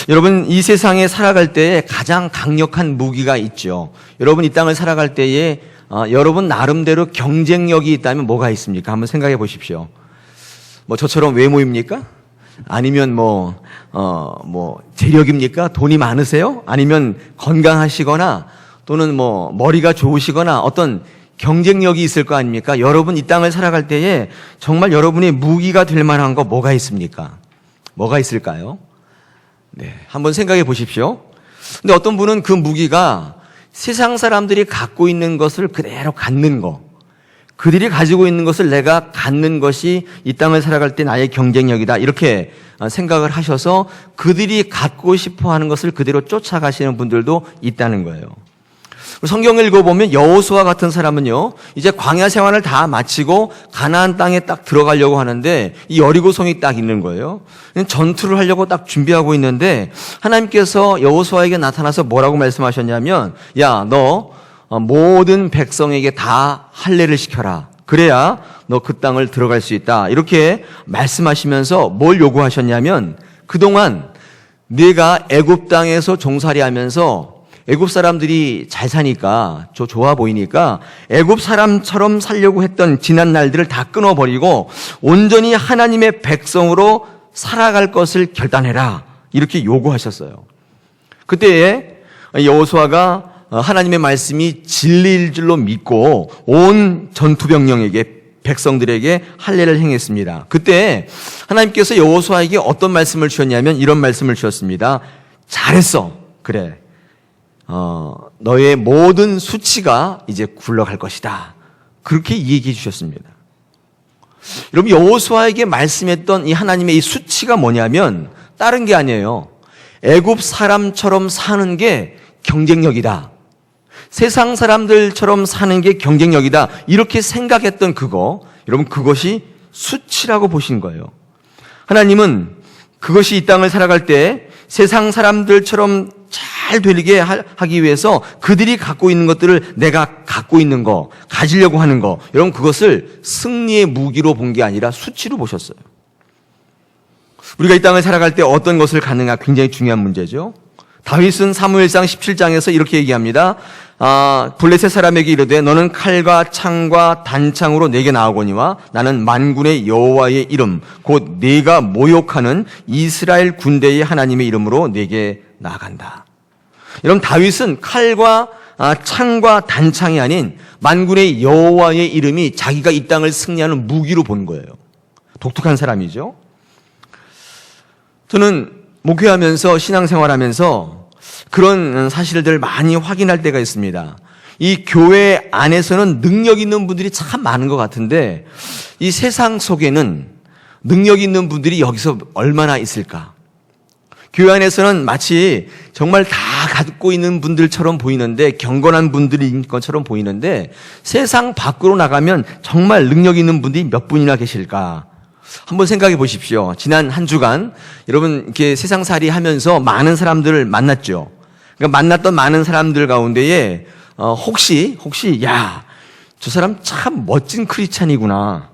여러분, 이 세상에 살아갈 때에 가장 강력한 무기가 있죠. 여러분, 이 땅을 살아갈 때에 여러분 나름대로 경쟁력이 있다면 뭐가 있습니까? 한번 생각해 보십시오. 뭐 저처럼 외모입니까? 아니면 재력입니까? 돈이 많으세요? 아니면 건강하시거나 또는 머리가 좋으시거나 어떤 경쟁력이 있을 거 아닙니까? 여러분 이 땅을 살아갈 때에 정말 여러분의 무기가 될 만한 거 뭐가 있습니까? 뭐가 있을까요? 네, 한번 생각해 보십시오. 근데 어떤 분은 그 무기가 세상 사람들이 갖고 있는 것을 그대로 갖는 거, 그들이 가지고 있는 것을 내가 갖는 것이 이 땅을 살아갈 때 나의 경쟁력이다, 이렇게 생각을 하셔서 그들이 갖고 싶어 하는 것을 그대로 쫓아가시는 분들도 있다는 거예요. 성경을 읽어보면 여호수아 같은 사람은요, 이제 광야 생활을 다 마치고 가나안 땅에 딱 들어가려고 하는데 이 여리고성이 딱 있는 거예요. 전투를 하려고 딱 준비하고 있는데 하나님께서 여호수아에게 나타나서 뭐라고 말씀하셨냐면, 야, 너 모든 백성에게 다 할례를 시켜라. 그래야 너 그 땅을 들어갈 수 있다. 이렇게 말씀하시면서 뭘 요구하셨냐면, 그동안 네가 애굽 땅에서 종살이 하면서 애굽 사람들이 잘 사니까 좋아 보이니까 애굽 사람처럼 살려고 했던 지난 날들을 다 끊어버리고 온전히 하나님의 백성으로 살아갈 것을 결단해라, 이렇게 요구하셨어요. 그때에 여호수아가 하나님의 말씀이 진리일 줄로 믿고 온 전투병력에게, 백성들에게 할례를 행했습니다. 그때 하나님께서 여호수아에게 어떤 말씀을 주셨냐면 이런 말씀을 주셨습니다. 잘했어. 그래. 너의 모든 수치가 이제 굴러갈 것이다. 그렇게 얘기해 주셨습니다. 여러분, 여호수아에게 말씀했던 이 하나님의 이 수치가 뭐냐면 다른 게 아니에요. 애굽 사람처럼 사는 게 경쟁력이다. 세상 사람들처럼 사는 게 경쟁력이다. 이렇게 생각했던 그거, 여러분, 그것이 수치라고 보신 거예요. 하나님은 그것이 이 땅을 살아갈 때 세상 사람들처럼 잘 되게 하기 위해서 그들이 갖고 있는 것들을 내가 갖고 있는 거, 가지려고 하는 거, 여러분, 그것을 승리의 무기로 본 게 아니라 수치로 보셨어요. 우리가 이 땅을 살아갈 때 어떤 것을 갖느냐, 굉장히 중요한 문제죠. 다윗은 사무엘상 17장에서 이렇게 얘기합니다. 블레셋 사람에게 이르되 너는 칼과 창과 단창으로 내게 나아오거니와 나는 만군의 여호와의 이름 곧 네가 모욕하는 이스라엘 군대의 하나님의 이름으로 내게 나아간다. 여러분, 다윗은 칼과 창과 단창이 아닌 만군의 여호와의 이름이 자기가 이 땅을 승리하는 무기로 본 거예요. 독특한 사람이죠. 저는 목회하면서 신앙생활하면서 그런 사실들을 많이 확인할 때가 있습니다. 이 교회 안에서는 능력 있는 분들이 참 많은 것 같은데 이 세상 속에는 능력 있는 분들이 여기서 얼마나 있을까? 교회 안에서는 마치 정말 다 갖고 있는 분들처럼 보이는데, 경건한 분들인 것처럼 보이는데 세상 밖으로 나가면 정말 능력 있는 분들이 몇 분이나 계실까? 한번 생각해 보십시오. 지난 한 주간 여러분 이렇게 세상살이 하면서 많은 사람들을 만났죠. 그러니까 만났던 많은 사람들 가운데에 혹시 야, 저 사람 참 멋진 크리스찬이구나,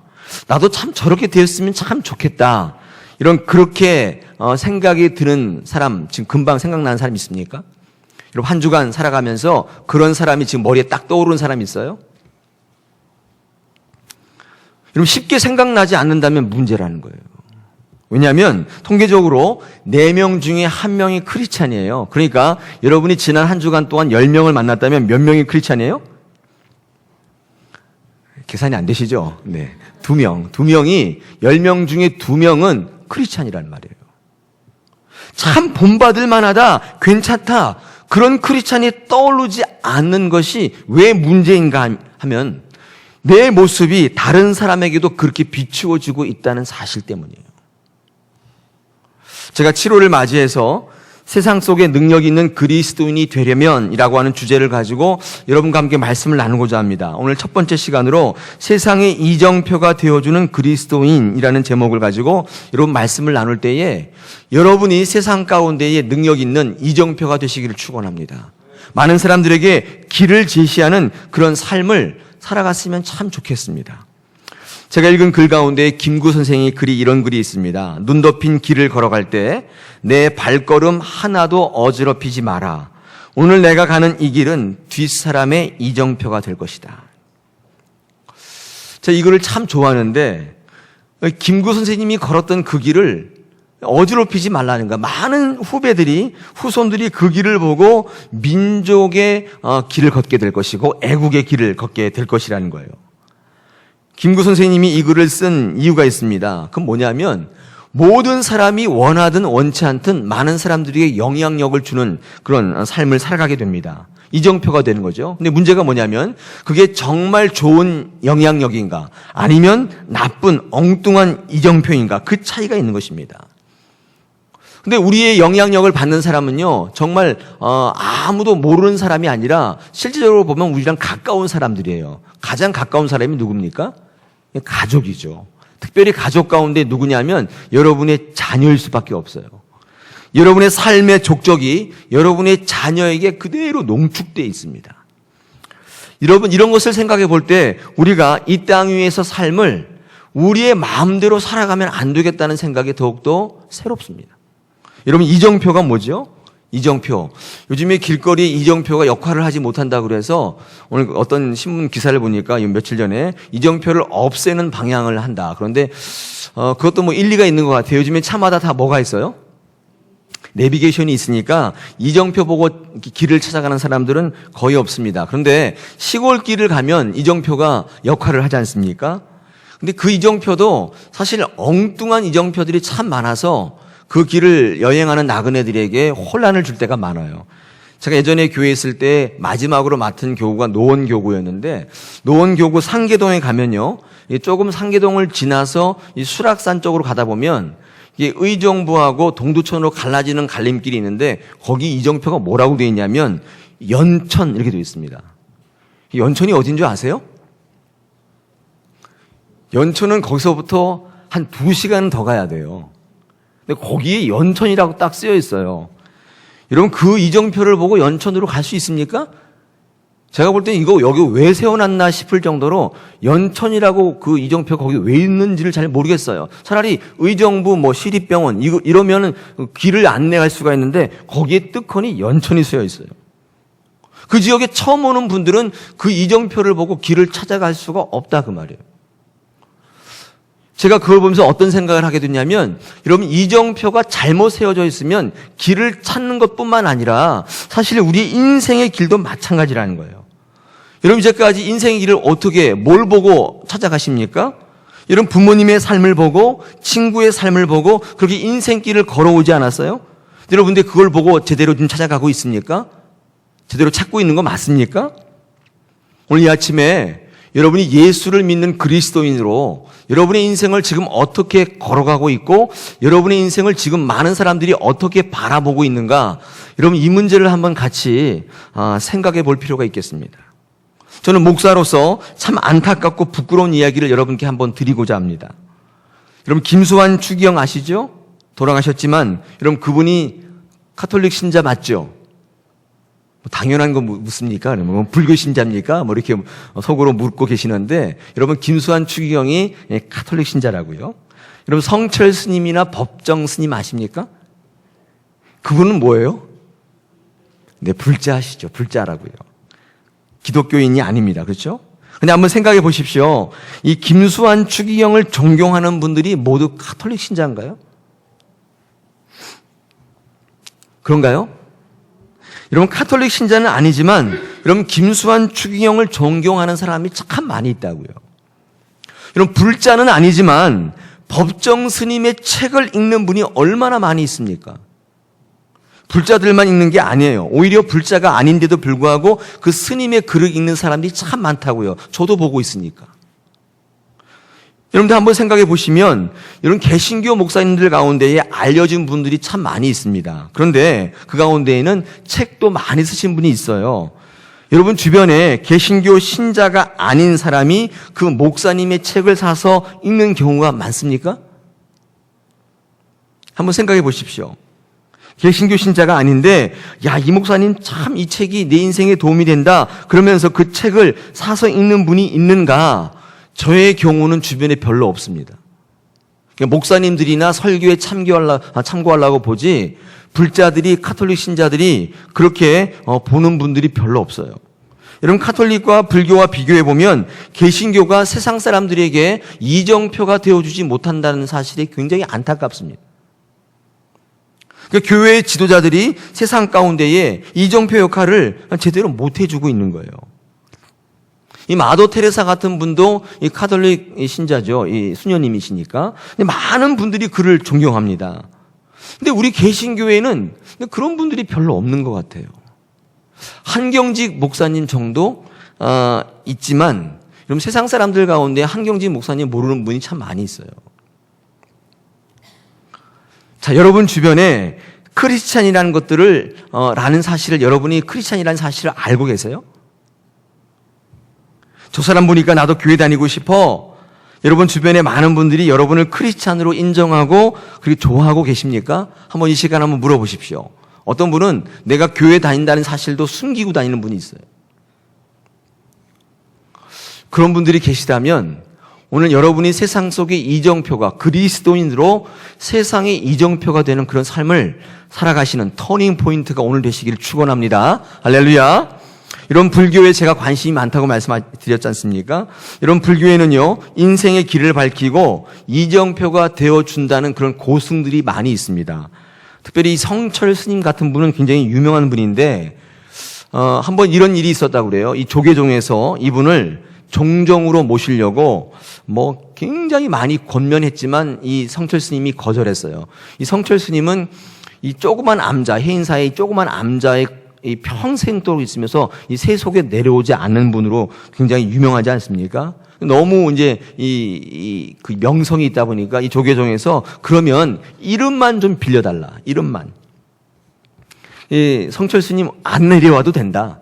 나도 참 저렇게 되었으면 참 좋겠다, 이런 그렇게 생각이 드는 사람 지금 금방 생각나는 사람 있습니까? 여러분, 한 주간 살아가면서 그런 사람이 지금 머리에 딱 떠오르는 사람이 있어요? 여러분, 쉽게 생각나지 않는다면 문제라는 거예요. 왜냐하면 통계적으로 4명 중에 1명이 크리스찬이에요. 그러니까 여러분이 지난 한 주간 동안 10명을 만났다면 몇 명이 크리스찬이에요? 계산이 안 되시죠? 네. 2명. 2명이 10명 중에 2명은 크리스찬이라는 말이에요. 참 본받을 만하다, 괜찮다, 그런 크리스찬이 떠오르지 않는 것이 왜 문제인가 하면 내 모습이 다른 사람에게도 그렇게 비추어지고 있다는 사실 때문이에요. 제가 7월을 맞이해서 세상 속에 능력 있는 그리스도인이 되려면 이라고 하는 주제를 가지고 여러분과 함께 말씀을 나누고자 합니다. 오늘 첫 번째 시간으로 세상의 이정표가 되어주는 그리스도인이라는 제목을 가지고 여러분 말씀을 나눌 때에 여러분이 세상 가운데에 능력 있는 이정표가 되시기를 축원합니다. 많은 사람들에게 길을 제시하는 그런 삶을 살아갔으면 참 좋겠습니다. 제가 읽은 글 가운데 김구 선생의 글이 이런 글이 있습니다. 눈 덮인 길을 걸어갈 때 내 발걸음 하나도 어지럽히지 마라. 오늘 내가 가는 이 길은 뒷사람의 이정표가 될 것이다. 제가 이 글을 참 좋아하는데 김구 선생님이 걸었던 그 길을 어지럽히지 말라는 거야. 많은 후배들이, 후손들이 그 길을 보고 민족의 길을 걷게 될 것이고 애국의 길을 걷게 될 것이라는 거예요. 김구 선생님이 이 글을 쓴 이유가 있습니다. 그건 뭐냐면 모든 사람이 원하든 원치 않든 많은 사람들에게 영향력을 주는 그런 삶을 살아가게 됩니다. 이정표가 되는 거죠. 근데 문제가 뭐냐면 그게 정말 좋은 영향력인가 아니면 나쁜 엉뚱한 이정표인가 그 차이가 있는 것입니다. 근데 우리의 영향력을 받는 사람은요 정말 아무도 모르는 사람이 아니라 실질적으로 보면 우리랑 가까운 사람들이에요. 가장 가까운 사람이 누굽니까? 가족이죠. 특별히 가족 가운데 누구냐면 여러분의 자녀일 수밖에 없어요. 여러분의 삶의 족적이 여러분의 자녀에게 그대로 농축되어 있습니다. 여러분 이런 것을 생각해 볼 때 우리가 이 땅 위에서 삶을 우리의 마음대로 살아가면 안 되겠다는 생각이 더욱더 새롭습니다. 여러분 이정표가 뭐죠? 이정표. 요즘에 길거리에 이정표가 역할을 하지 못한다고 그래서 오늘 어떤 신문 기사를 보니까 며칠 전에 이정표를 없애는 방향을 한다. 그런데 그것도 뭐 일리가 있는 것 같아요. 요즘에 차마다 다 뭐가 있어요? 내비게이션이 있으니까 이정표 보고 길을 찾아가는 사람들은 거의 없습니다. 그런데 시골 길을 가면 이정표가 역할을 하지 않습니까? 근데 그 이정표도 사실 엉뚱한 이정표들이 참 많아서 그 길을 여행하는 나그네들에게 혼란을 줄 때가 많아요. 제가 예전에 교회에 있을 때 마지막으로 맡은 교구가 노원교구였는데 노원교구 상계동에 가면요. 조금 상계동을 지나서 이 수락산 쪽으로 가다 보면 이게 의정부하고 동두천으로 갈라지는 갈림길이 있는데 거기 이정표가 뭐라고 되어 있냐면 연천 이렇게 되어 있습니다. 연천이 어딘 줄 아세요? 연천은 거기서부터 한 2시간 더 가야 돼요. 근데 거기에 연천이라고 딱 쓰여 있어요. 여러분 그 이정표를 보고 연천으로 갈 수 있습니까? 제가 볼 때 이거 여기 왜 세워놨나 싶을 정도로 연천이라고 그 이정표 거기 왜 있는지를 잘 모르겠어요. 차라리 의정부 뭐 시립병원 이러면은 길을 안내할 수가 있는데 거기에 뜨거니 연천이 쓰여 있어요. 그 지역에 처음 오는 분들은 그 이정표를 보고 길을 찾아갈 수가 없다 그 말이에요. 제가 그걸 보면서 어떤 생각을 하게 됐냐면 여러분 이정표가 잘못 세워져 있으면 길을 찾는 것뿐만 아니라 사실 우리 인생의 길도 마찬가지라는 거예요. 여러분 이제까지 인생의 길을 어떻게 뭘 보고 찾아가십니까? 여러분 부모님의 삶을 보고 친구의 삶을 보고 그렇게 인생길을 걸어오지 않았어요? 여러분 근데 그걸 보고 제대로 좀 찾아가고 있습니까? 제대로 찾고 있는 거 맞습니까? 오늘 이 아침에 여러분이 예수를 믿는 그리스도인으로 여러분의 인생을 지금 어떻게 걸어가고 있고 여러분의 인생을 지금 많은 사람들이 어떻게 바라보고 있는가 여러분 이 문제를 한번 같이 생각해 볼 필요가 있겠습니다. 저는 목사로서 참 안타깝고 부끄러운 이야기를 여러분께 한번 드리고자 합니다. 여러분 김수환 추기경 아시죠? 돌아가셨지만 여러분 그분이 카톨릭 신자 맞죠? 당연한 거 묻습니까? 그러면 불교 신자입니까? 뭐 이렇게 속으로 묻고 계시는데 여러분 김수환 추기경이 카톨릭 신자라고요. 여러분 성철 스님이나 법정 스님 아십니까? 그분은 뭐예요? 네, 불자시죠. 불자라고요. 기독교인이 아닙니다. 그렇죠? 근데 한번 생각해 보십시오. 이 김수환 추기경을 존경하는 분들이 모두 카톨릭 신자인가요? 그런가요? 여러분 카톨릭 신자는 아니지만 여러분 김수환 추기경을 존경하는 사람이 참 많이 있다고요. 여러분 불자는 아니지만 법정 스님의 책을 읽는 분이 얼마나 많이 있습니까? 불자들만 읽는 게 아니에요. 오히려 불자가 아닌데도 불구하고 그 스님의 글을 읽는 사람들이 참 많다고요. 저도 보고 있으니까. 여러분들 한번 생각해 보시면 여러분 개신교 목사님들 가운데에 알려진 분들이 참 많이 있습니다. 그런데 그 가운데에는 책도 많이 쓰신 분이 있어요. 여러분 주변에 개신교 신자가 아닌 사람이 그 목사님의 책을 사서 읽는 경우가 많습니까? 한번 생각해 보십시오. 개신교 신자가 아닌데 야, 이 목사님 참 이 책이 내 인생에 도움이 된다 그러면서 그 책을 사서 읽는 분이 있는가? 저의 경우는 주변에 별로 없습니다. 그러니까 목사님들이나 설교에 참고하려고 보지 불자들이, 카톨릭 신자들이 그렇게 보는 분들이 별로 없어요. 여러분, 카톨릭과 불교와 비교해 보면 개신교가 세상 사람들에게 이정표가 되어주지 못한다는 사실이 굉장히 안타깝습니다. 그러니까 교회의 지도자들이 세상 가운데에 이정표 역할을 제대로 못 해주고 있는 거예요. 이 마더 테레사 같은 분도 이 카톨릭 신자죠. 이 수녀님이시니까. 많은 분들이 그를 존경합니다. 근데 우리 개신교회는 그런 분들이 별로 없는 것 같아요. 한경직 목사님 정도 있지만, 여러분, 세상 사람들 가운데 한경직 목사님 모르는 분이 참 많이 있어요. 자, 여러분 주변에 크리스찬이라는 것들을 라는 사실을, 여러분이 크리스찬이라는 사실을 알고 계세요? 저 사람 보니까 나도 교회 다니고 싶어. 여러분 주변에 많은 분들이 여러분을 크리스찬으로 인정하고 그리고 좋아하고 계십니까? 한번 이 시간 한번 물어보십시오. 어떤 분은 내가 교회 다닌다는 사실도 숨기고 다니는 분이 있어요. 그런 분들이 계시다면 오늘 여러분이 세상 속의 이정표가, 그리스도인으로 세상의 이정표가 되는 그런 삶을 살아가시는 터닝 포인트가 오늘 되시기를 축원합니다. 할렐루야. 이런 불교에 제가 관심이 많다고 말씀드렸지 않습니까? 이런 불교에는요, 인생의 길을 밝히고 이정표가 되어준다는 그런 고승들이 많이 있습니다. 특별히 성철 스님 같은 분은 굉장히 유명한 분인데, 한번 이런 일이 있었다고 그래요. 이 조계종에서 이분을 종정으로 모시려고 굉장히 많이 권면했지만 이 성철 스님이 거절했어요. 이 성철 스님은 이 조그만 암자, 해인사의 조그만 암자의 이 평생 동안 있으면서 이 세속에 내려오지 않는 분으로 굉장히 유명하지 않습니까? 너무 이제 그 명성이 있다 보니까 이 조계종에서 그러면 이름만 좀 빌려달라. 이름만. 이 성철 스님 안 내려와도 된다.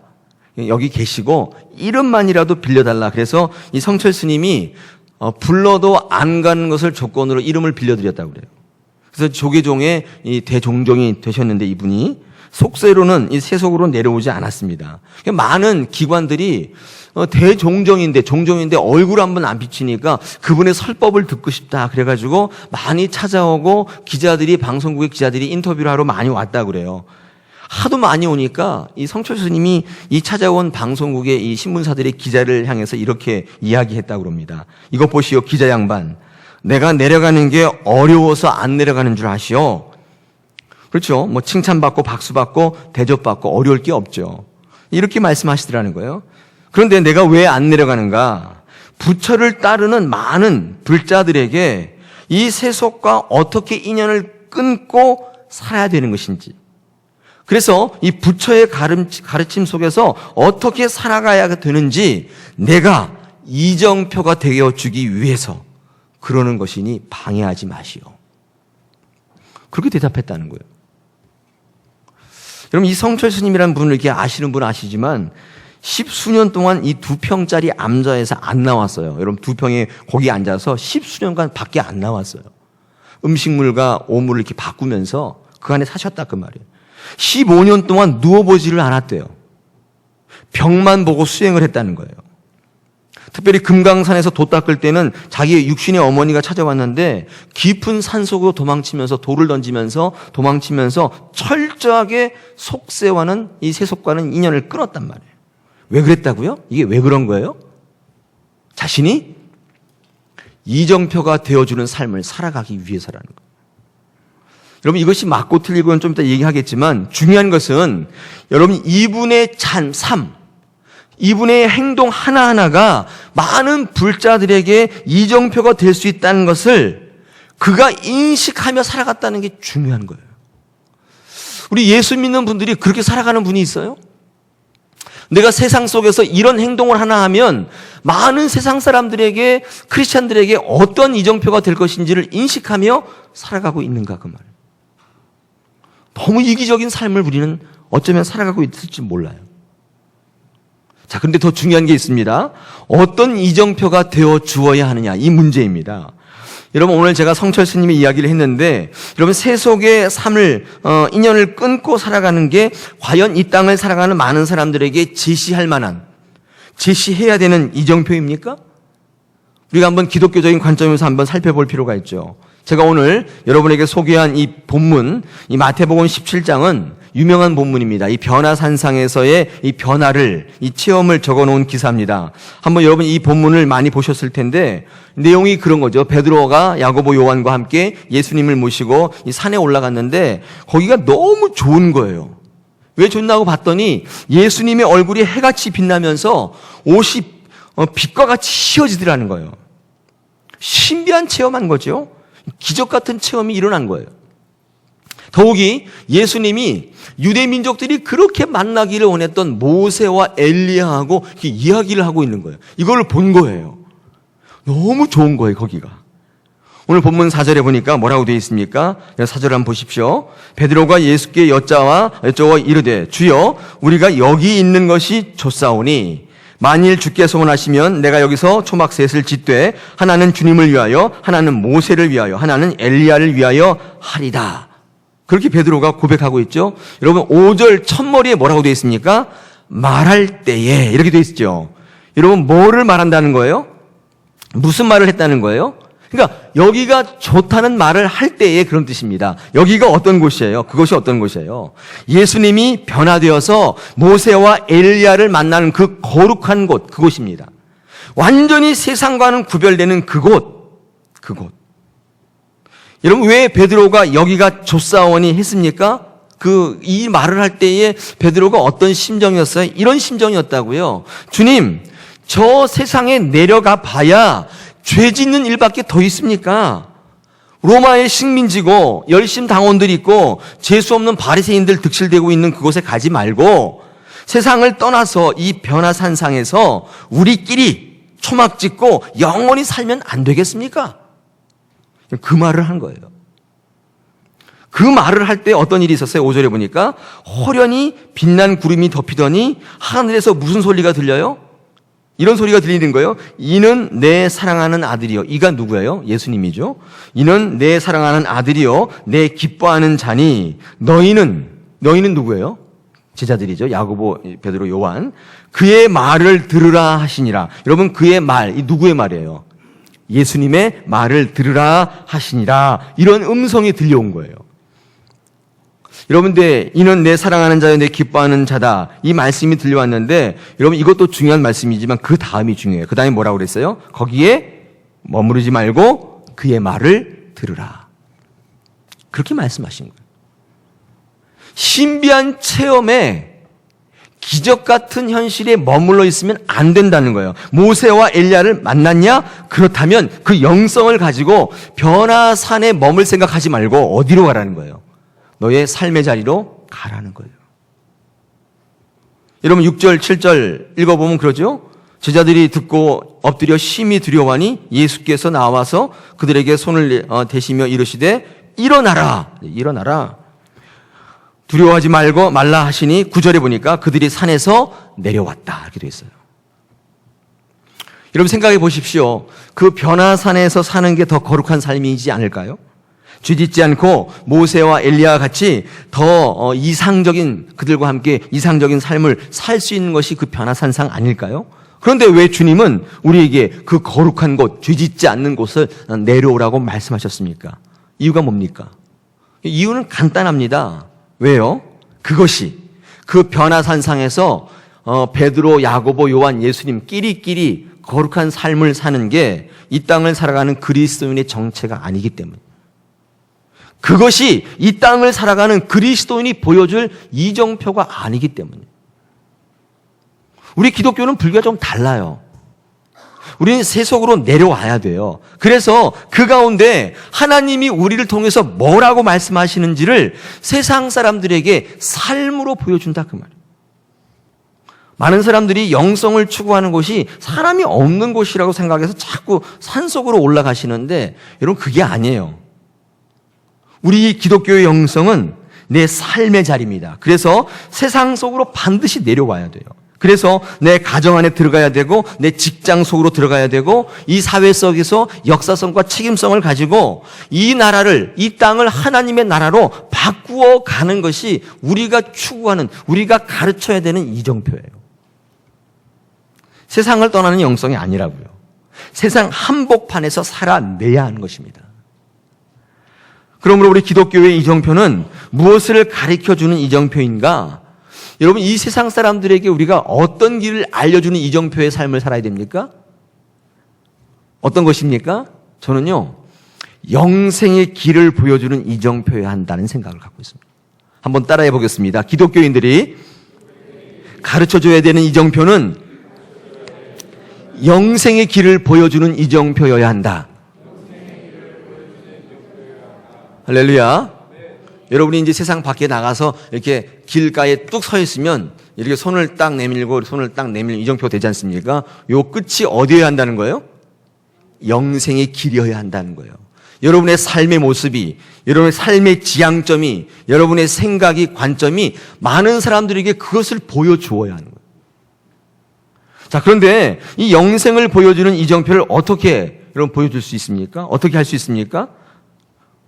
여기 계시고 이름만이라도 빌려달라. 그래서 이 성철 스님이 불러도 안 가는 것을 조건으로 이름을 빌려드렸다고 그래요. 그래서 조계종의 이 대종종이 되셨는데 이분이 속세로는 이 세속으로 내려오지 않았습니다. 많은 기관들이 대종종인데 얼굴 한번 안 비치니까 그분의 설법을 듣고 싶다 그래가지고 많이 찾아오고 기자들이, 방송국의 기자들이 인터뷰를 하러 많이 왔다고 그래요. 하도 많이 오니까 이 성철 스님이 이 찾아온 방송국의 이 신문사들의 기자를 향해서 이렇게 이야기했다고 그럽니다. 이것 보시오, 기자 양반. 내가 내려가는 게 어려워서 안 내려가는 줄 아시오? 그렇죠. 칭찬받고 박수받고 대접받고 어려울 게 없죠. 이렇게 말씀하시더라는 거예요. 그런데 내가 왜 안 내려가는가? 부처를 따르는 많은 불자들에게 이 세속과 어떻게 인연을 끊고 살아야 되는 것인지, 그래서 이 부처의 가르침 속에서 어떻게 살아가야 되는지 내가 이정표가 되어주기 위해서 그러는 것이니 방해하지 마시오. 그렇게 대답했다는 거예요. 여러분, 이 성철 스님이라는 분을 이렇게 아시는 분은 아시지만 10수년 동안 이 2평짜리 암자에서 안 나왔어요. 여러분, 2평에 거기 앉아서 10수년간 밖에 안 나왔어요. 음식물과 오물을 이렇게 바꾸면서 그 안에 사셨다 그 말이에요. 15년 동안 누워보지를 않았대요. 병만 보고 수행을 했다는 거예요. 특별히 금강산에서 돛 닦을 때는 자기의 육신의 어머니가 찾아왔는데 깊은 산속으로 도망치면서 돌을 던지면서 도망치면서 철저하게 속세와는 이 세속과는 인연을 끊었단 말이에요. 왜 그랬다고요? 이게 왜 그런 거예요? 자신이 이정표가 되어주는 삶을 살아가기 위해서라는 거예요. 여러분, 이것이 맞고 틀리고는 좀 이따 얘기하겠지만 중요한 것은 여러분 이분의 삶, 이분의 행동 하나하나가 많은 불자들에게 이정표가 될 수 있다는 것을 그가 인식하며 살아갔다는 게 중요한 거예요. 우리 예수 믿는 분들이 그렇게 살아가는 분이 있어요? 내가 세상 속에서 이런 행동을 하나 하면 많은 세상 사람들에게, 크리스찬들에게 어떤 이정표가 될 것인지를 인식하며 살아가고 있는가 그 말이에요. 너무 이기적인 삶을 우리는 어쩌면 살아가고 있을지 몰라요. 자, 그런데 더 중요한 게 있습니다. 어떤 이정표가 되어 주어야 하느냐, 이 문제입니다. 여러분, 오늘 제가 성철 스님의 이야기를 했는데, 여러분, 세속의 삶을, 인연을 끊고 살아가는 게 과연 이 땅을 살아가는 많은 사람들에게 제시할 만한, 제시해야 되는 이정표입니까? 우리가 한번 기독교적인 관점에서 한번 살펴볼 필요가 있죠. 제가 오늘 여러분에게 소개한 이 본문, 이 마태복음 17장은 유명한 본문입니다. 이 변화산상에서의 이 변화를, 이 체험을 적어놓은 기사입니다. 한번 여러분 이 본문을 많이 보셨을 텐데 내용이 그런 거죠. 베드로가 야고보 요한과 함께 예수님을 모시고 이 산에 올라갔는데 거기가 너무 좋은 거예요. 왜 좋나고 봤더니 예수님의 얼굴이 해같이 빛나면서 옷이 빛과 같이 휘어지더라는 거예요. 신비한 체험한 거죠. 기적 같은 체험이 일어난 거예요. 더욱이 예수님이 유대 민족들이 그렇게 만나기를 원했던 모세와 엘리야하고 이야기를 하고 있는 거예요. 이걸 본 거예요. 너무 좋은 거예요, 거기가. 오늘 본문 4절에 보니까 뭐라고 되어 있습니까? 4절 한번 보십시오. 베드로가 예수께 여쭤와 이르되 주여 우리가 여기 있는 것이 좋사오니 만일 주께서 원하시면 내가 여기서 초막 셋을 짓되 하나는 주님을 위하여 하나는 모세를 위하여 하나는 엘리야를 위하여 하리다. 그렇게 베드로가 고백하고 있죠. 여러분 5절 첫머리에 뭐라고 되어 있습니까? 말할 때에 이렇게 되어 있죠. 여러분 뭐를 말한다는 거예요? 무슨 말을 했다는 거예요? 그러니까 여기가 좋다는 말을 할 때에 그런 뜻입니다. 여기가 어떤 곳이에요? 그것이 어떤 곳이에요? 예수님이 변화되어서 모세와 엘리야를 만나는 그 거룩한 곳, 그곳입니다. 완전히 세상과는 구별되는 그곳. 여러분 왜 베드로가 여기가 좋사오니 했습니까? 이 말을 할 때에 베드로가 어떤 심정이었어요? 이런 심정이었다고요. 주님, 저 세상에 내려가 봐야 죄 짓는 일밖에 더 있습니까? 로마의 식민지고 열심 당원들이 있고 재수 없는 바리새인들 득실되고 있는 그곳에 가지 말고 세상을 떠나서 이 변화산상에서 우리끼리 초막 짓고 영원히 살면 안 되겠습니까? 그 말을 한 거예요. 그 말을 할 때 어떤 일이 있었어요? 5절에 보니까 호련히 빛난 구름이 덮이더니 하늘에서 무슨 소리가 들려요? 이런 소리가 들리는 거예요. 이는 내 사랑하는 아들이요. 이가 누구예요? 예수님이죠. 이는 내 사랑하는 아들이요. 내 기뻐하는 자니 너희는 누구예요? 제자들이죠. 야고보, 베드로, 요한. 그의 말을 들으라 하시니라. 여러분 그의 말, 이 누구의 말이에요? 예수님의 말을 들으라 하시니라. 이런 음성이 들려온 거예요. 여러분들 이는 내 사랑하는 자여 내 기뻐하는 자다. 이 말씀이 들려왔는데 여러분 이것도 중요한 말씀이지만 그 다음이 중요해요. 그 다음에 뭐라고 그랬어요? 거기에 머무르지 말고 그의 말을 들으라. 그렇게 말씀하신 거예요. 신비한 체험에 기적 같은 현실에 머물러 있으면 안 된다는 거예요. 모세와 엘리야를 만났냐? 그렇다면 그 영성을 가지고 변화산에 머물 생각하지 말고 어디로 가라는 거예요? 너의 삶의 자리로 가라는 거예요. 여러분 6절, 7절 읽어보면 그러죠? 제자들이 듣고 엎드려 심히 두려워하니 예수께서 나와서 그들에게 손을 대시며 이르시되 일어나라. 두려워하지 말라 하시니 9절에 보니까 그들이 산에서 내려왔다. 이렇게 되어 있어요. 여러분 생각해 보십시오. 그 변화산에서 사는 게 더 거룩한 삶이지 않을까요? 죄짓지 않고 모세와 엘리야와 같이 더 이상적인 그들과 함께 이상적인 삶을 살 수 있는 것이 그 변화산상 아닐까요? 그런데 왜 주님은 우리에게 그 거룩한 곳, 죄짓지 않는 곳을 내려오라고 말씀하셨습니까? 이유가 뭡니까? 이유는 간단합니다. 왜요? 그것이 그 변화산상에서 베드로, 야고보, 요한, 예수님 끼리끼리 거룩한 삶을 사는 게 이 땅을 살아가는 그리스도인의 정체가 아니기 때문에 그것이 이 땅을 살아가는 그리스도인이 보여줄 이정표가 아니기 때문에 우리 기독교는 불교가 좀 달라요. 우리는 세속으로 내려와야 돼요. 그래서 그 가운데 하나님이 우리를 통해서 뭐라고 말씀하시는지를 세상 사람들에게 삶으로 보여준다 그 말이에요. 많은 사람들이 영성을 추구하는 곳이 사람이 없는 곳이라고 생각해서 자꾸 산속으로 올라가시는데 여러분 그게 아니에요. 우리 기독교의 영성은 내 삶의 자리입니다. 그래서 세상 속으로 반드시 내려와야 돼요. 그래서 내 가정 안에 들어가야 되고 내 직장 속으로 들어가야 되고 이 사회 속에서 역사성과 책임성을 가지고 이 나라를, 이 땅을 하나님의 나라로 바꾸어 가는 것이 우리가 추구하는, 우리가 가르쳐야 되는 이정표예요. 세상을 떠나는 영성이 아니라고요. 세상 한복판에서 살아내야 하는 것입니다. 그러므로 우리 기독교의 이정표는 무엇을 가르쳐주는 이정표인가? 여러분, 이 세상 사람들에게 우리가 어떤 길을 알려주는 이정표의 삶을 살아야 됩니까? 어떤 것입니까? 저는요, 영생의 길을 보여주는 이정표여야 한다는 생각을 갖고 있습니다. 한번 따라해 보겠습니다. 기독교인들이 가르쳐줘야 되는 이정표는 영생의 길을 보여주는 이정표여야 한다. 할렐루야. 여러분이 이제 세상 밖에 나가서 이렇게 길가에 뚝 서 있으면 이렇게 손을 딱 내밀고 손을 딱 내밀면 이정표가 되지 않습니까? 요 끝이 어디여야 한다는 거예요? 영생의 길이어야 한다는 거예요. 여러분의 삶의 모습이, 여러분의 삶의 지향점이, 여러분의 생각이, 관점이 많은 사람들에게 그것을 보여주어야 하는 거예요. 자, 그런데 이 영생을 보여주는 이정표를 어떻게 여러분 보여줄 수 있습니까? 어떻게 할 수 있습니까?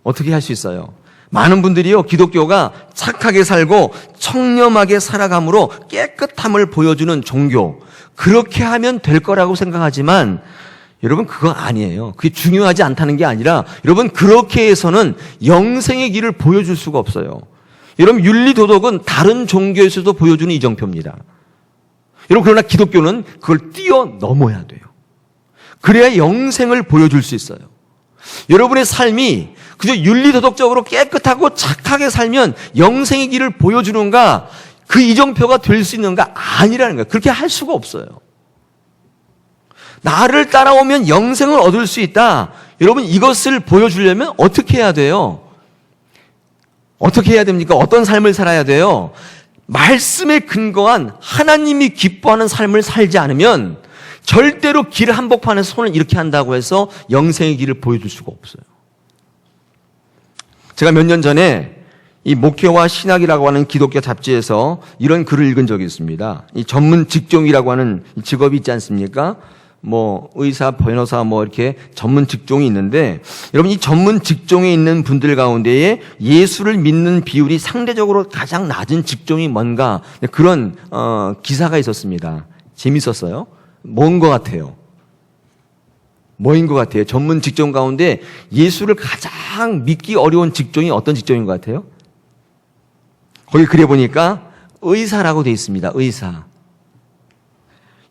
어떻게 할 수 있어요? 많은 분들이요, 기독교가 착하게 살고 청렴하게 살아감으로 깨끗함을 보여주는 종교, 그렇게 하면 될 거라고 생각하지만 여러분, 그거 아니에요. 그게 중요하지 않다는 게 아니라 여러분, 그렇게 해서는 영생의 길을 보여줄 수가 없어요. 여러분, 윤리도덕은 다른 종교에서도 보여주는 이정표입니다. 여러분, 그러나 기독교는 그걸 뛰어넘어야 돼요. 그래야 영생을 보여줄 수 있어요. 여러분의 삶이 그저 윤리도덕적으로 깨끗하고 착하게 살면 영생의 길을 보여주는가, 그 이정표가 될 수 있는가? 아니라는 거예요. 그렇게 할 수가 없어요. 나를 따라오면 영생을 얻을 수 있다. 여러분, 이것을 보여주려면 어떻게 해야 돼요? 어떻게 해야 됩니까? 어떤 삶을 살아야 돼요? 말씀에 근거한 하나님이 기뻐하는 삶을 살지 않으면 절대로 길 한복판에서 손을 이렇게 한다고 해서 영생의 길을 보여줄 수가 없어요. 제가 몇 년 전에 이 목회와 신학이라고 하는 기독교 잡지에서 이런 글을 읽은 적이 있습니다. 이 전문 직종이라고 하는 직업이 있지 않습니까? 뭐 의사, 변호사 뭐 이렇게 전문 직종이 있는데, 여러분, 이 전문 직종에 있는 분들 가운데에 예수를 믿는 비율이 상대적으로 가장 낮은 직종이 뭔가, 그런 기사가 있었습니다. 재밌었어요. 뭔 것 같아요? 뭐인 것 같아요? 전문 직종 가운데 예수를 가장 믿기 어려운 직종이 어떤 직종인 것 같아요? 거기 그래 보니까 의사라고 되어 있습니다. 의사.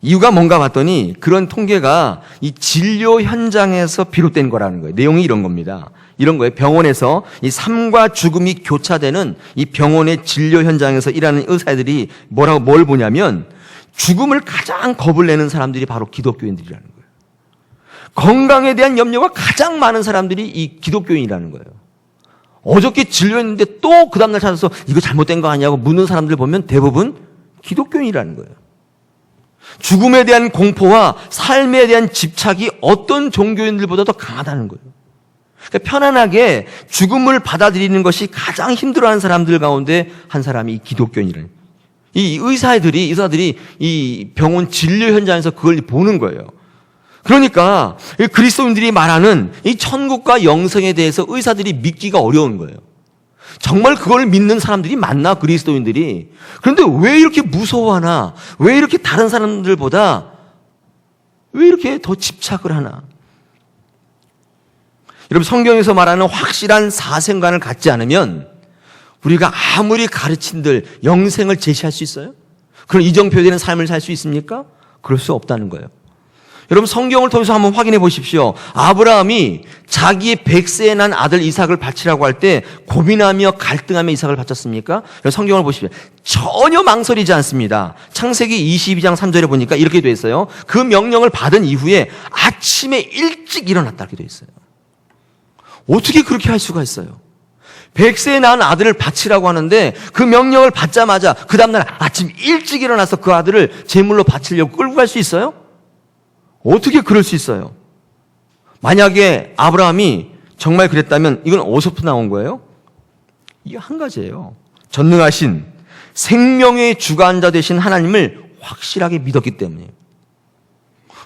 이유가 뭔가 봤더니 그런 통계가 이 진료 현장에서 비롯된 거라는 거예요. 내용이 이런 겁니다. 이런 거예요. 병원에서 이 삶과 죽음이 교차되는 이 병원의 진료 현장에서 일하는 의사들이 뭘 보냐면 죽음을 가장 겁을 내는 사람들이 바로 기독교인들이라는 거예요. 건강에 대한 염려가 가장 많은 사람들이 이 기독교인이라는 거예요. 어저께 진료했는데 또 그 다음날 찾아서 이거 잘못된 거 아니냐고 묻는 사람들 보면 대부분 기독교인이라는 거예요. 죽음에 대한 공포와 삶에 대한 집착이 어떤 종교인들보다 더 강하다는 거예요. 그러니까 편안하게 죽음을 받아들이는 것이 가장 힘들어하는 사람들 가운데 한 사람이 기독교인이라는 거예요. 이 의사들이 이 병원 진료 현장에서 그걸 보는 거예요. 그러니까 그리스도인들이 말하는 이 천국과 영생에 대해서 의사들이 믿기가 어려운 거예요. 정말 그걸 믿는 사람들이 많나, 그리스도인들이? 그런데 왜 이렇게 무서워하나? 왜 이렇게 다른 사람들보다 왜 이렇게 더 집착을 하나? 여러분, 성경에서 말하는 확실한 사생관을 갖지 않으면 우리가 아무리 가르친들 영생을 제시할 수 있어요? 그런 이정표되는 삶을 살 수 있습니까? 그럴 수 없다는 거예요. 여러분, 성경을 통해서 한번 확인해 보십시오. 아브라함이 자기의 100세에 난 아들 이삭을 바치라고 할 때 고민하며 갈등하며 이삭을 바쳤습니까? 성경을 보십시오. 전혀 망설이지 않습니다. 창세기 22장 3절에 보니까 이렇게 되어 있어요. 그 명령을 받은 이후에 아침에 일찍 일어났다, 이렇게 되어 있어요. 어떻게 그렇게 할 수가 있어요? 100세에 낳은 아들을 바치라고 하는데 그 명령을 받자마자 그 다음날 아침 일찍 일어나서 그 아들을 제물로 바치려고 끌고 갈 수 있어요? 어떻게 그럴 수 있어요? 만약에 아브라함이 정말 그랬다면 이건 어디서부터 나온 거예요? 이게 한 가지예요. 전능하신 생명의 주관자 되신 하나님을 확실하게 믿었기 때문이에요.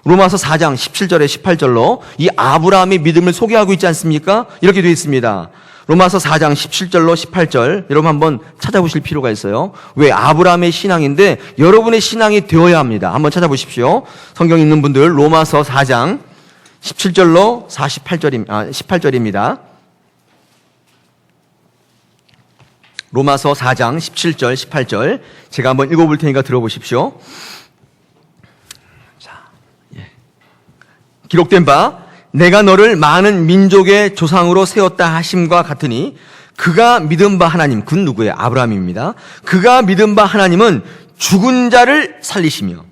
로마서 4장 17절에 18절로 이 아브라함의 믿음을 소개하고 있지 않습니까? 이렇게 되어 있습니다. 로마서 4장 17절로 18절, 여러분 한번 찾아보실 필요가 있어요. 왜? 아브라함의 신앙인데 여러분의 신앙이 되어야 합니다. 한번 찾아보십시오. 성경 있는 분들 로마서 4장 17절로 18절입니다. 로마서 4장 17절, 18절. 제가 한번 읽어볼 테니까 들어보십시오. 자, 기록된 바, 내가 너를 많은 민족의 조상으로 세웠다 하심과 같으니 그가 믿은 바 하나님, 그건 누구예요? 아브라함입니다. 그가 믿은 바 하나님은 죽은 자를 살리시며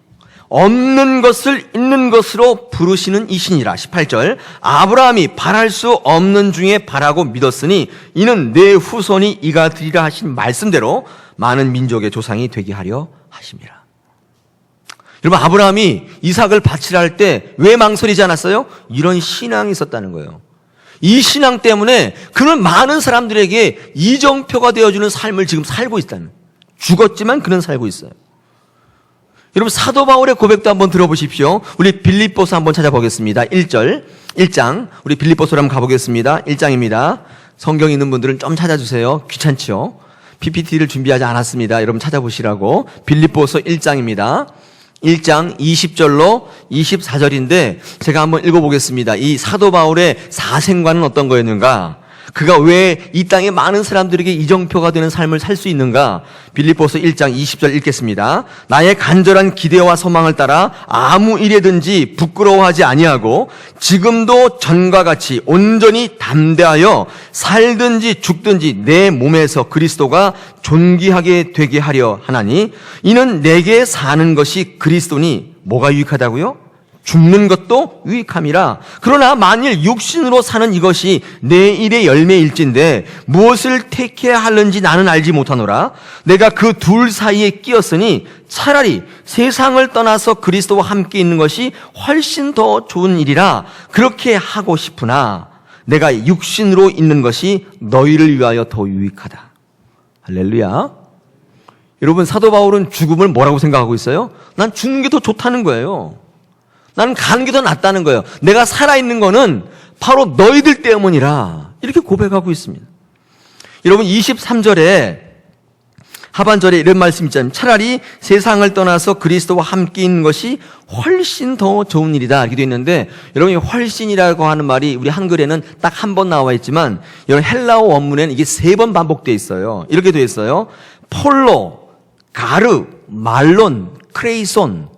없는 것을 있는 것으로 부르시는 이신이라. 18절, 아브라함이 바랄 수 없는 중에 바라고 믿었으니 이는 내 후손이 이가 되리라 하신 말씀대로 많은 민족의 조상이 되게 하려 하심이라. 여러분, 아브라함이 이삭을 바치라 할 때 왜 망설이지 않았어요? 이런 신앙이 있었다는 거예요. 이 신앙 때문에 그는 많은 사람들에게 이정표가 되어주는 삶을 지금 살고 있다는, 죽었지만 그는 살고 있어요. 여러분, 사도 바울의 고백도 한번 들어보십시오. 우리 빌립보서 한번 찾아보겠습니다. 1장 우리 빌립보서로 한번 가보겠습니다. 1장입니다. 성경 있는 분들은 좀 찾아주세요. 귀찮죠? PPT를 준비하지 않았습니다. 여러분 찾아보시라고. 빌립보서 1장입니다. 1장 20절로 24절인데 제가 한번 읽어보겠습니다. 이 사도 바울의 사생관은 어떤 거였는가? 그가 왜 이 땅에 많은 사람들에게 이정표가 되는 삶을 살 수 있는가? 빌립보서 1장 20절 읽겠습니다. 나의 간절한 기대와 소망을 따라 아무 일에든지 부끄러워하지 아니하고 지금도 전과 같이 온전히 담대하여 살든지 죽든지 내 몸에서 그리스도가 존귀하게 되게 하려 하나니 이는 내게 사는 것이 그리스도니 뭐가 유익하다고요? 죽는 것도 유익함이라. 그러나 만일 육신으로 사는 이것이 내 일의 열매일진데 무엇을 택해야 하는지 나는 알지 못하노라. 내가 그 둘 사이에 끼었으니 차라리 세상을 떠나서 그리스도와 함께 있는 것이 훨씬 더 좋은 일이라 그렇게 하고 싶으나 내가 육신으로 있는 것이 너희를 위하여 더 유익하다. 할렐루야. 여러분, 사도 바울은 죽음을 뭐라고 생각하고 있어요? 난 죽는 게 더 좋다는 거예요. 나는 가는 게 더 낫다는 거예요. 내가 살아있는 거는 바로 너희들 때문이라 이렇게 고백하고 있습니다. 여러분, 23절에 하반절에 이런 말씀이 있잖아요. 차라리 세상을 떠나서 그리스도와 함께 있는 것이 훨씬 더 좋은 일이다 이렇게 되어 있는데, 여러분이 훨씬이라고 하는 말이 우리 한글에는 딱 한 번 나와 있지만 여러분 헬라어 원문에는 이게 3번 반복되어 있어요. 이렇게 되어 있어요. 폴로, 가르, 말론, 크레이손.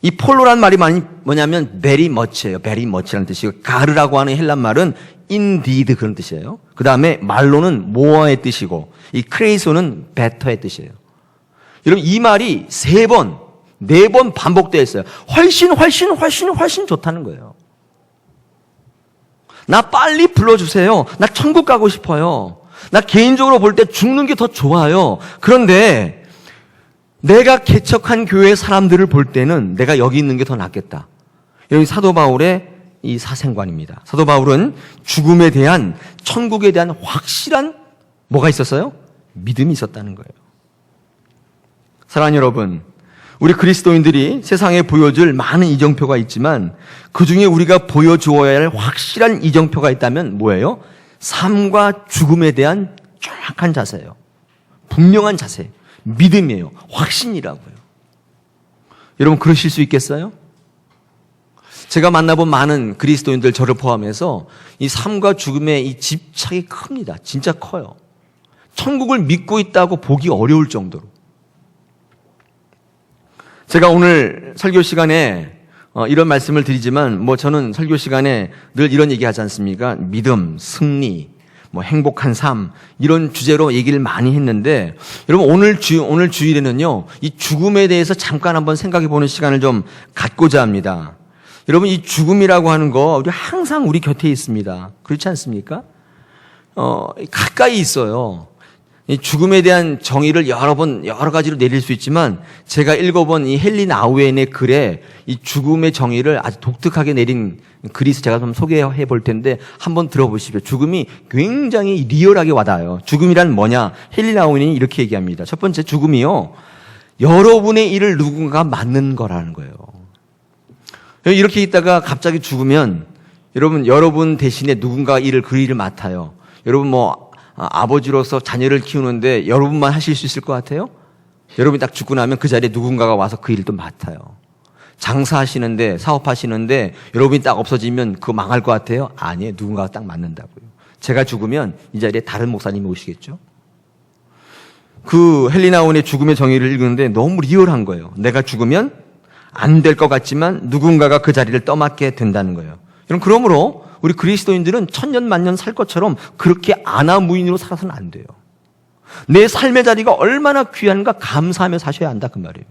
이 폴로란 말이 뭐냐면 very much예요. very much라는 뜻이고, 가르라고 하는 헬란 말은 indeed 그런 뜻이에요. 그 다음에 말로는 more의 뜻이고, 이 크레이소는 better의 뜻이에요. 여러분, 이 말이 3번, 4번 반복되어 있어요. 훨씬 좋다는 거예요. 나 빨리 불러주세요. 나 천국 가고 싶어요. 나 개인적으로 볼 때 죽는 게 더 좋아요. 그런데 내가 개척한 교회 사람들을 볼 때는 내가 여기 있는 게 더 낫겠다. 여기 사도 바울의 이 사생관입니다. 사도 바울은 죽음에 대한, 천국에 대한 확실한 뭐가 있었어요? 믿음이 있었다는 거예요. 사랑하는 여러분, 우리 그리스도인들이 세상에 보여줄 많은 이정표가 있지만 그 중에 우리가 보여주어야 할 확실한 이정표가 있다면 뭐예요? 삶과 죽음에 대한 정확한 자세예요. 분명한 자세. 믿음이에요. 확신이라고요. 여러분, 그러실 수 있겠어요? 제가 만나본 많은 그리스도인들, 저를 포함해서 이 삶과 죽음의 이 집착이 큽니다. 진짜 커요. 천국을 믿고 있다고 보기 어려울 정도로. 제가 오늘 설교 시간에 이런 말씀을 드리지만 저는 설교 시간에 늘 이런 얘기 하지 않습니까? 믿음, 승리, 행복한 삶, 이런 주제로 얘기를 많이 했는데, 여러분, 오늘 주일에는요, 이 죽음에 대해서 잠깐 한번 생각해 보는 시간을 좀 갖고자 합니다. 여러분, 이 죽음이라고 하는 거, 우리 항상 우리 곁에 있습니다. 그렇지 않습니까? 가까이 있어요. 이 죽음에 대한 정의를 여러 가지로 내릴 수 있지만, 제가 읽어본 이 헨리 나우엔의 글에 이 죽음의 정의를 아주 독특하게 내린 글이 제가 좀 소개해 볼 텐데 한번 들어보십시오. 죽음이 굉장히 리얼하게 와닿아요. 죽음이란 뭐냐? 헨리 나우엔이 이렇게 얘기합니다. 첫 번째, 죽음이요, 여러분의 일을 누군가 맡는 거라는 거예요. 이렇게 있다가 갑자기 죽으면 여러분 대신에 누군가 그 일을 맡아요. 여러분 아버지로서 자녀를 키우는데 여러분만 하실 수 있을 것 같아요? 여러분이 딱 죽고 나면 그 자리에 누군가가 와서 그 일을 또 맡아요. 장사하시는데, 사업하시는데 여러분이 딱 없어지면 그거 망할 것 같아요? 아니에요. 누군가가 딱 맞는다고요. 제가 죽으면 이 자리에 다른 목사님이 오시겠죠? 그 헨리 나우엔의 죽음의 정의를 읽는데 너무 리얼한 거예요. 내가 죽으면 안 될 것 같지만 누군가가 그 자리를 떠맡게 된다는 거예요. 그러므로 우리 그리스도인들은 천년 만년 살 것처럼 그렇게 아나무인으로 살아서는 안 돼요. 내 삶의 자리가 얼마나 귀한가 감사하며 사셔야 한다 그 말이에요.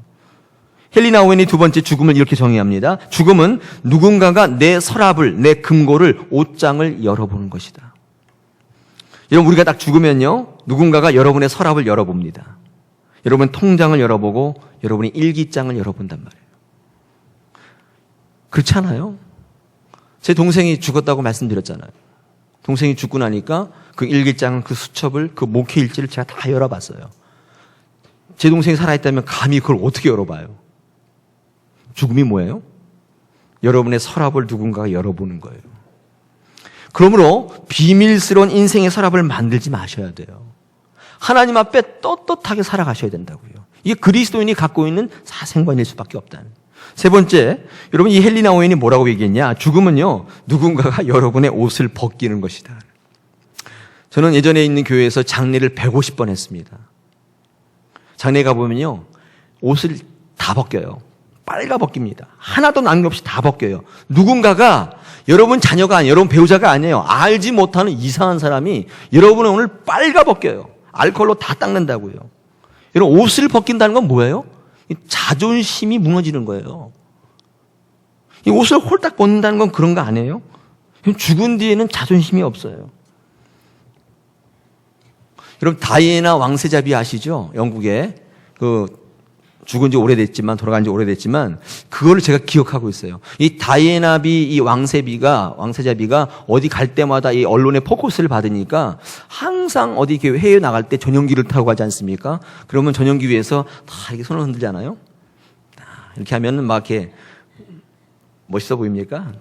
헨리 나우엔이 두 번째 죽음을 이렇게 정의합니다. 죽음은 누군가가 내 서랍을, 내 금고를, 옷장을 열어보는 것이다. 여러분, 우리가 딱 죽으면요, 누군가가 여러분의 서랍을 열어봅니다. 여러분 통장을 열어보고 여러분의 일기장을 열어본단 말이에요. 그렇지 않아요? 제 동생이 죽었다고 말씀드렸잖아요. 동생이 죽고 나니까 그 일기장, 그 수첩을, 그 목회 일지를 제가 다 열어봤어요. 제 동생이 살아있다면 감히 그걸 어떻게 열어봐요? 죽음이 뭐예요? 여러분의 서랍을 누군가가 열어보는 거예요. 그러므로 비밀스러운 인생의 서랍을 만들지 마셔야 돼요. 하나님 앞에 떳떳하게 살아가셔야 된다고요. 이게 그리스도인이 갖고 있는 사생관일 수밖에 없다는. 세 번째, 여러분 이 헨리 나우엔이 뭐라고 얘기했냐? 죽음은요, 누군가가 여러분의 옷을 벗기는 것이다. 저는 예전에 있는 교회에서 장례를 150번 했습니다. 장례 가보면요, 옷을 다 벗겨요. 빨가 벗깁니다. 하나도 남김없이 다 벗겨요. 누군가가 여러분 자녀가 아니에요. 여러분 배우자가 아니에요. 알지 못하는 이상한 사람이 여러분의 오늘 빨가 벗겨요. 알코올로 다 닦는다고요. 여러분 옷을 벗긴다는 건 뭐예요? 자존심이 무너지는 거예요. 이 옷을 홀딱 벗는다는 건 그런 거 아니에요? 죽은 뒤에는 자존심이 없어요. 여러분 다이애나 왕세자비 아시죠? 영국에 죽은 지 오래됐지만, 돌아간 지 오래됐지만, 그거를 제가 기억하고 있어요. 이 다이애나비, 이 왕세자비가 어디 갈 때마다 이 언론의 포커스를 받으니까 항상 어디 해외 나갈 때 전용기를 타고 가지 않습니까? 그러면 전용기 위에서 다 이렇게 손을 흔들잖아요? 이렇게 하면은 막 이렇게 멋있어 보입니까?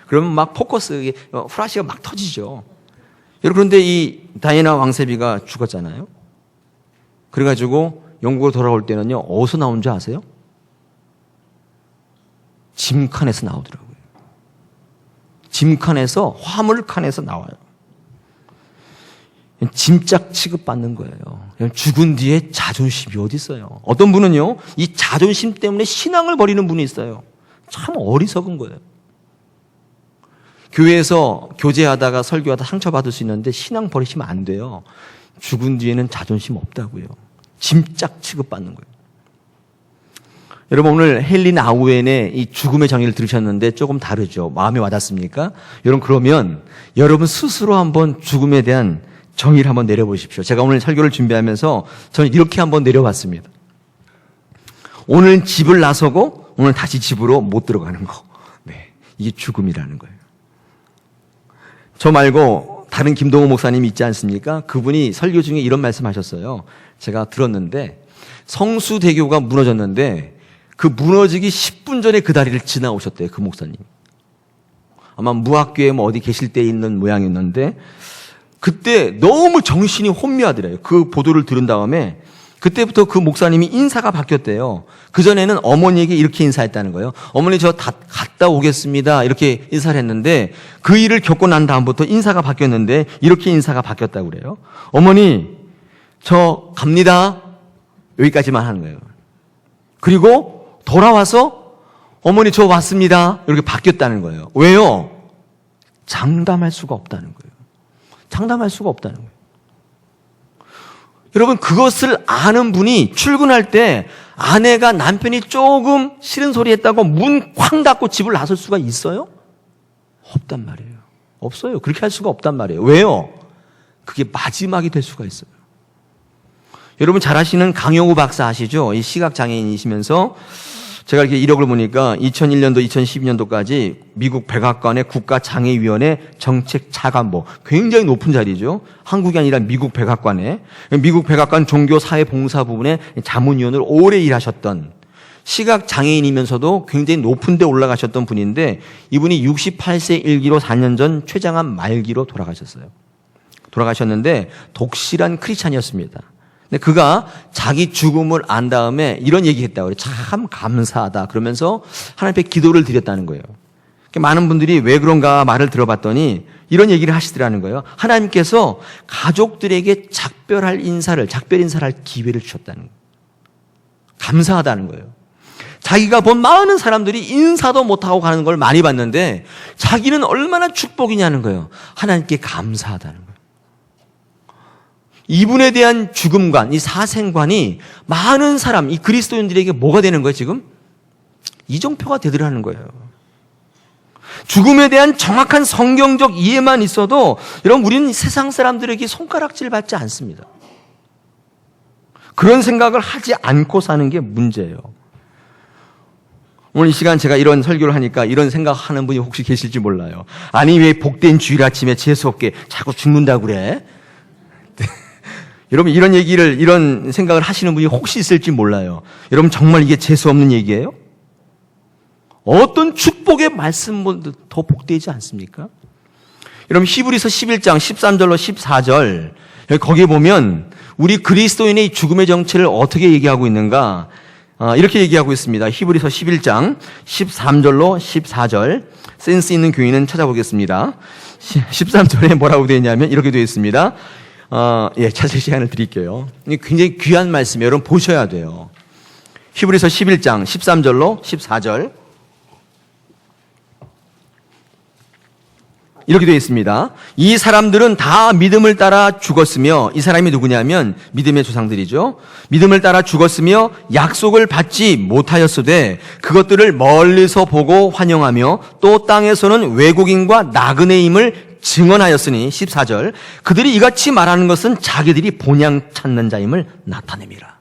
그러면 막 포커스, 후라시가 막 터지죠. 여러분, 그런데 이 다이애나 왕세자비가 죽었잖아요? 그래가지고 영국으로 돌아올 때는요, 어디서 나온 줄 아세요? 짐칸에서 나오더라고요. 짐칸에서, 화물칸에서 나와요. 짐짝 취급받는 거예요. 죽은 뒤에 자존심이 어디 있어요? 어떤 분은요, 이 자존심 때문에 신앙을 버리는 분이 있어요. 참 어리석은 거예요. 교회에서 교제하다가 설교하다 상처받을 수 있는데 신앙 버리시면 안 돼요. 죽은 뒤에는 자존심 없다고요. 짐짝 취급받는 거예요. 여러분 오늘 헨리 나우엔의 이 죽음의 정의를 들으셨는데 조금 다르죠? 마음에 와닿습니까? 여러분 그러면 여러분 스스로 한번 죽음에 대한 정의를 한번 내려보십시오. 제가 오늘 설교를 준비하면서 저는 이렇게 한번 내려봤습니다. 오늘 집을 나서고 오늘 다시 집으로 못 들어가는 거. 네, 이게 죽음이라는 거예요. 저 말고 다른 김동호 목사님이 있지 않습니까? 그분이 설교 중에 이런 말씀하셨어요. 제가 들었는데 성수대교가 무너졌는데 그 무너지기 10분 전에 그 다리를 지나오셨대요. 그 목사님. 아마 무학교에 뭐 어디 계실 때 있는 모양이었는데 그때 너무 정신이 혼미하더래요. 그 보도를 들은 다음에 그때부터 그 목사님이 인사가 바뀌었대요. 그전에는 어머니에게 이렇게 인사했다는 거예요. 어머니 저 갔다 오겠습니다. 이렇게 인사를 했는데 그 일을 겪고 난 다음부터 인사가 바뀌었는데 이렇게 인사가 바뀌었다고 그래요. 어머니 저 갑니다. 여기까지만 하는 거예요. 그리고 돌아와서 어머니 저 왔습니다. 이렇게 바뀌었다는 거예요. 왜요? 장담할 수가 없다는 거예요. 장담할 수가 없다는 거예요. 여러분 그것을 아는 분이 출근할 때 아내가 남편이 조금 싫은 소리 했다고 문 쾅 닫고 집을 나설 수가 있어요? 없단 말이에요. 없어요. 그렇게 할 수가 없단 말이에요. 왜요? 그게 마지막이 될 수가 있어요. 여러분 잘 아시는 강영우 박사 아시죠? 이 시각장애인이시면서 제가 이렇게 이력을 보니까 2001년도, 2012년도까지 미국 백악관의 국가장애위원회 정책차관보, 굉장히 높은 자리죠. 한국이 아니라 미국 백악관에, 미국 백악관 종교사회봉사 부분의 자문위원으로 오래 일하셨던 시각장애인이면서도 굉장히 높은 데 올라가셨던 분인데 이분이 68세 일기로 4년 전 췌장암 말기로 돌아가셨어요. 돌아가셨는데 독실한 크리스찬이었습니다. 근데 그가 자기 죽음을 안 다음에 이런 얘기했다고 그래요. 참 감사하다. 그러면서 하나님 앞에 기도를 드렸다는 거예요. 많은 분들이 왜 그런가 말을 들어봤더니 이런 얘기를 하시더라는 거예요. 하나님께서 가족들에게 작별 인사를 할 기회를 주셨다는 거예요. 감사하다는 거예요. 자기가 본 많은 사람들이 인사도 못하고 가는 걸 많이 봤는데 자기는 얼마나 축복이냐는 거예요. 하나님께 감사하다는 거예요. 이분에 대한 죽음관, 이 사생관이 많은 사람, 이 그리스도인들에게 뭐가 되는 거예요, 지금? 이정표가 되더라는 거예요. 죽음에 대한 정확한 성경적 이해만 있어도 여러분, 우리는 세상 사람들에게 손가락질 받지 않습니다. 그런 생각을 하지 않고 사는 게 문제예요. 오늘 이 시간 제가 이런 설교를 하니까 이런 생각하는 분이 혹시 계실지 몰라요. 아니, 왜 복된 주일 아침에 재수없게 자꾸 죽는다고 그래? 여러분, 이런 생각을 하시는 분이 혹시 있을지 몰라요. 여러분, 정말 이게 재수없는 얘기예요? 어떤 축복의 말씀보다 더 복되지 않습니까? 여러분, 히브리서 11장 13절로 14절, 거기에 보면 우리 그리스도인의 죽음의 정체를 어떻게 얘기하고 있는가? 이렇게 얘기하고 있습니다. 히브리서 11장 13절로 14절, 센스 있는 교인은 찾아보겠습니다. 13절에 뭐라고 되어 있냐면 이렇게 되어 있습니다. 찾을 시간을 드릴게요. 굉장히 귀한 말씀이에요. 여러분 보셔야 돼요. 히브리서 11장 13절로 14절 이렇게 되어 있습니다. 이 사람들은 다 믿음을 따라 죽었으며, 이 사람이 누구냐면 믿음의 조상들이죠. 믿음을 따라 죽었으며 약속을 받지 못하였으되 그것들을 멀리서 보고 환영하며 또 땅에서는 외국인과 나그네임을 증언하였으니 14절 그들이 이같이 말하는 것은 자기들이 본향 찾는 자임을 나타냅니다.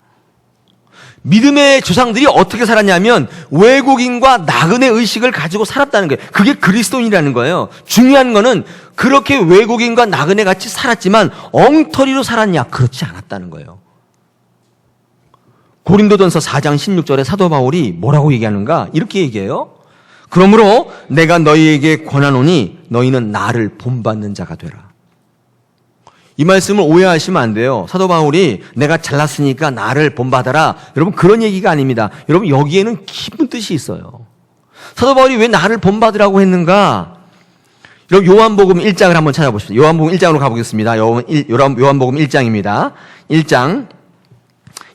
믿음의 조상들이 어떻게 살았냐면 외국인과 나그네 의식을 가지고 살았다는 거예요. 그게 그리스도인이라는 거예요. 중요한 거는 그렇게 외국인과 나그네 같이 살았지만 엉터리로 살았냐? 그렇지 않았다는 거예요. 고린도전서 4장 16절에 사도 바울이 뭐라고 얘기하는가? 이렇게 얘기해요. 그러므로 내가 너희에게 권하노니 너희는 나를 본받는 자가 되라. 이 말씀을 오해하시면 안 돼요. 사도 바울이 내가 잘났으니까 나를 본받아라. 여러분, 그런 얘기가 아닙니다. 여러분, 여기에는 깊은 뜻이 있어요. 사도 바울이 왜 나를 본받으라고 했는가? 여러분, 요한복음 1장을 한번 찾아보십시오. 요한복음 1장으로 가보겠습니다. 요한복음 1장입니다. 1장.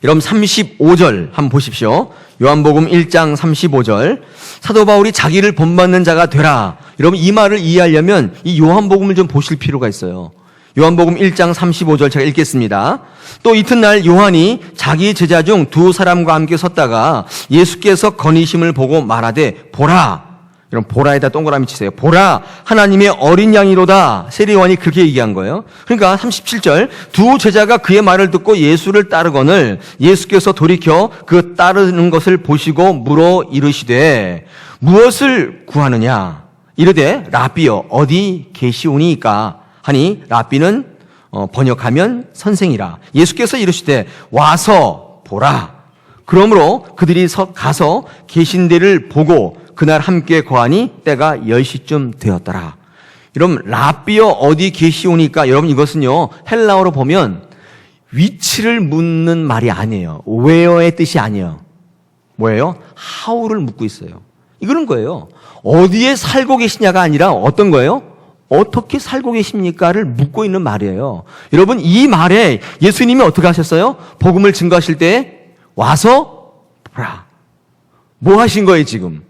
여러분 35절 한번 보십시오. 요한복음 1장 35절. 사도 바울이 자기를 본받는 자가 되라. 여러분, 이 말을 이해하려면 이 요한복음을 좀 보실 필요가 있어요. 요한복음 1장 35절 제가 읽겠습니다. 또 이튿날 요한이 자기 제자 중 두 사람과 함께 섰다가 예수께서 거니심을 보고 말하되 보라. 여러분, 보라에다 동그라미 치세요. 보라, 하나님의 어린 양이로다. 세례요한이 그렇게 얘기한 거예요. 그러니까 37절 두 제자가 그의 말을 듣고 예수를 따르거늘 예수께서 돌이켜 그 따르는 것을 보시고 물어 이르시되 무엇을 구하느냐? 이르되 라삐여 어디 계시오니까 하니 라삐는 번역하면 선생이라. 예수께서 이르시되 와서 보라. 그러므로 그들이 가서 계신 데를 보고 그날 함께 거하니 때가 10시쯤 되었더라. 여러분, 라삐여 어디 계시오니까, 여러분 이것은요 헬라어로 보면 위치를 묻는 말이 아니에요. where의 뜻이 아니에요. 뭐예요? how를 묻고 있어요. 이거는 거예요. 어디에 살고 계시냐가 아니라 어떤 거예요? 어떻게 살고 계십니까를 묻고 있는 말이에요. 여러분, 이 말에 예수님이 어떻게 하셨어요? 복음을 증거하실 때 와서 보라. 뭐 하신 거예요 지금?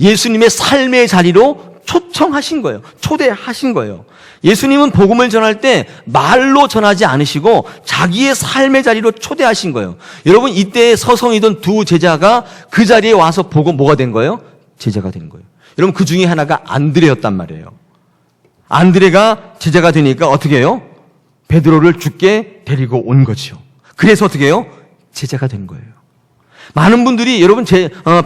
예수님의 삶의 자리로 초청하신 거예요. 초대하신 거예요. 예수님은 복음을 전할 때 말로 전하지 않으시고 자기의 삶의 자리로 초대하신 거예요. 여러분, 이때 서성이던 두 제자가 그 자리에 와서 보고 뭐가 된 거예요? 제자가 된 거예요. 여러분, 그 중에 하나가 안드레였단 말이에요. 안드레가 제자가 되니까 어떻게 해요? 베드로를 죽게 데리고 온 거죠. 그래서 어떻게 해요? 제자가 된 거예요. 많은 분들이 여러분